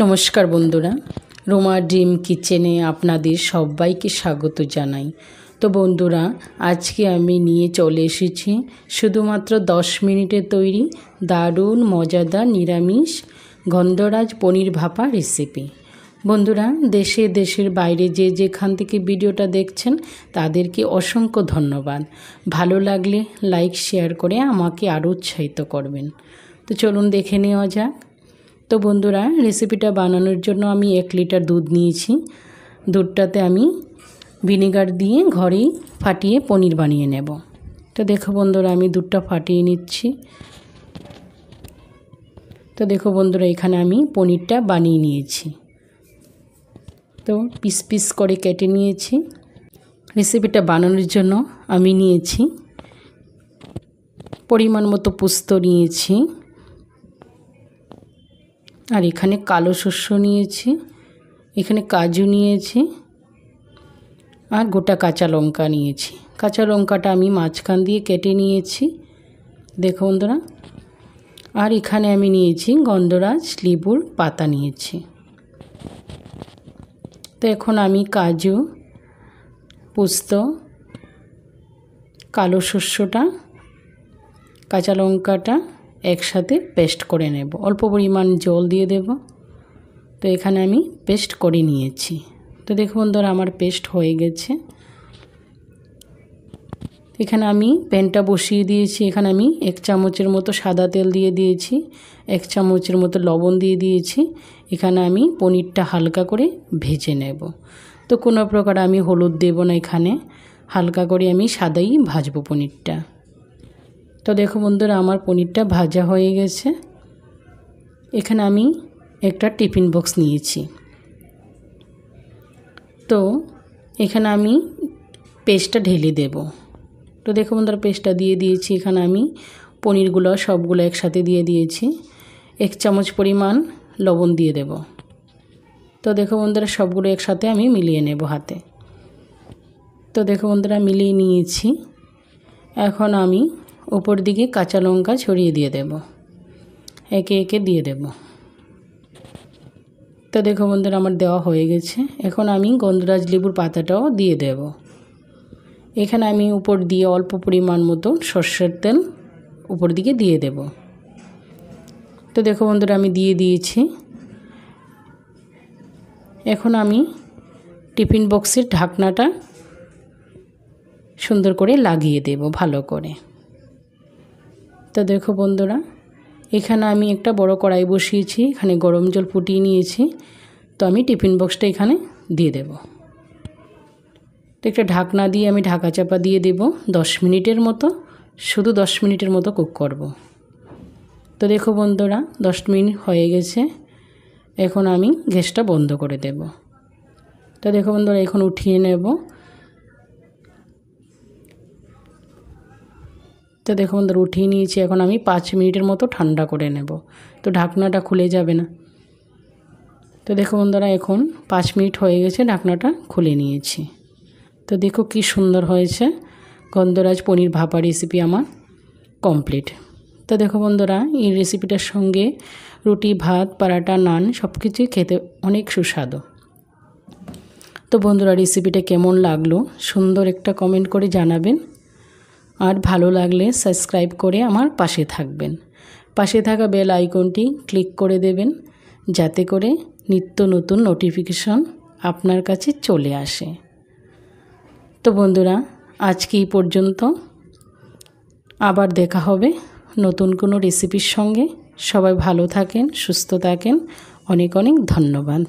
নমস্কার বন্ধুরা, রোমা ড্রিম কিচেনে আপনাদের সবাইকে স্বাগত জানাই। তো বন্ধুরা, আজকে আমি নিয়ে চলে এসেছি শুধুমাত্র 10 মিনিটে তৈরি দারুণ মজাদার নিরামিষ গন্ধরাজ পনির ভাপা রেসিপি। বন্ধুরা, দেশের বাইরে যে যেখান থেকে ভিডিওটা দেখছেন তাদেরকে অসংখ্য ধন্যবাদ। ভালো লাগলে লাইক শেয়ার করে আমাকে আরও উৎসাহিত করবেন। তো চলুন দেখে নেওয়া যাক। তো বন্ধুরা, রেসিপিটা বানানোর জন্য আমি 1 লিটার দুধ নিয়েছি। দুধটাতে আমি ভিনেগার দিয়ে ঘরেই ফাটিয়ে পনির বানিয়ে নেব। তো দেখো বন্ধুরা, আমি দুধটা ফাটিয়ে নিচ্ছি। তো দেখো বন্ধুরা, এখানে আমি পনিরটা বানিয়ে নিয়েছি। তো পিস পিস করে কেটে নিয়েছি। রেসিপিটা বানানোর জন্য আমি নিয়েছি পরিমাণ মতো পোস্ত নিয়েছি, আর এখানে কালো শস্য নিয়েছি, এখানে কাজু নিয়েছি, আর গোটা কাঁচা লঙ্কা নিয়েছি। কাঁচা লঙ্কাটা আমি মাঝখান দিয়ে কেটে নিয়েছি, দেখো বন্ধুরা। আর এখানে আমি নিয়েছি গন্ধরাজ লেবুর পাতা নিয়েছি। তো এখন আমি কাজু, পোস্ত, কালো শস্যটা, কাঁচা লঙ্কাটা একসাথে পেস্ট করে নেব। অল্প পরিমাণ জল দিয়ে দেব। তো এখানে আমি পেস্ট করে নিয়েছি। তো দেখো বন্ধুরা, আমার পেস্ট হয়ে গেছে। এখানে আমি প্যানটা বসিয়ে দিয়েছি। এখানে আমি 1 চামচের মতো সাদা তেল দিয়ে দিয়েছি, 1 চামচের মতো লবণ দিয়ে দিয়েছি। এখানে আমি পনিরটা হালকা করে ভেজে নেব। তো কোনো প্রকার আমি হলুদ দেব না, এখানে হালকা করে আমি সাদাই ভাজবো পনিরটা। তো দেখো বন্ধুরা, আমার পনিরটা ভাজা হয়ে গেছে। এখানে আমি একটা টিফিন বক্স নিয়েছি। তো এখানে আমি পেস্টটা ঢেলে দেব। তো দেখো বন্ধুরা, পেস্টটা দিয়ে দিয়েছি। এখানে আমি পনিরগুলো সবগুলো একসাথে দিয়ে দিয়েছি। 1 চামচ পরিমাণ লবণ দিয়ে দেব। তো দেখো বন্ধুরা, সবগুলো একসাথে আমি মিলিয়ে নেব হাতে। তো দেখো বন্ধুরা, মিলিয়ে নিয়েছি। এখন আমি উপর দিকে কাঁচা লঙ্কা ছড়িয়ে দিয়ে দেব, একে একে দিয়ে দেব। তো দেখো বন্ধুরা, আমার দেওয়া হয়ে গেছে। এখন আমি গন্ধরাজ লেবুর পাতাটাও দিয়ে দেব। এখানে আমি উপর দিয়ে অল্প পরিমাণ মতো সর্ষের তেল উপর দিকে দিয়ে দেব। তো দেখো বন্ধুরা, আমি দিয়ে দিয়েছি। এখন আমি টিফিন বক্সের ঢাকনাটা সুন্দর করে লাগিয়ে দেব ভালো করে। তো দেখো বন্ধুরা, এখানে আমি একটা বড় কড়াই বসিয়েছি, এখানে গরম জল ফুটিয়ে নিয়েছি। তো আমি টিফিন বক্সটা এখানে দিয়ে দেব। তো একটা ঢাকনা দিয়ে আমি ঢাকা চাপা দিয়ে দেব 10 মিনিটের মতো, শুধু 10 মিনিটের মতো কুক করব। তো দেখো বন্ধুরা, 10 মিনিট হয়ে গেছে। এখন আমি গ্যাসটা বন্ধ করে দেব। তো দেখো বন্ধুরা, এখন উঠিয়ে নেব। তো দেখো বন্ধুরা, উঠিয়ে নিয়েছি। এখন আমি 5 মিনিটের মতো ঠান্ডা করে নেব। তো ঢাকনাটা খুলে যাবে না। তো দেখো বন্ধুরা, এখন 5 মিনিট হয়ে গেছে, ঢাকনাটা খুলে নিয়েছি। তো দেখো কি সুন্দর হয়েছে। গন্ধরাজ পনির ভাপা রেসিপি আমার কমপ্লিট। তো দেখো বন্ধুরা, এই রেসিপিটার সঙ্গে রুটি, ভাত, পরাটা, নান সব কিছুই খেতে অনেক সুস্বাদু। তো বন্ধুরা, রেসিপিটা কেমন লাগলো সুন্দর একটা কমেন্ট করে জানাবেন। আর ভালো লাগলে সাবস্ক্রাইব করে আমার পাশে থাকবেন। পাশে থাকা বেল আইকনটি ক্লিক করে দেবেন, যাতে করে নিত্য নতুন নোটিফিকেশন আপনার কাছে চলে আসে। তো বন্ধুরা, আজকে এই পর্যন্ত। আবার দেখা হবে নতুন কোনো রেসিপির সঙ্গে। সবাই ভালো থাকেন, সুস্থ থাকেন। অনেক অনেক ধন্যবাদ।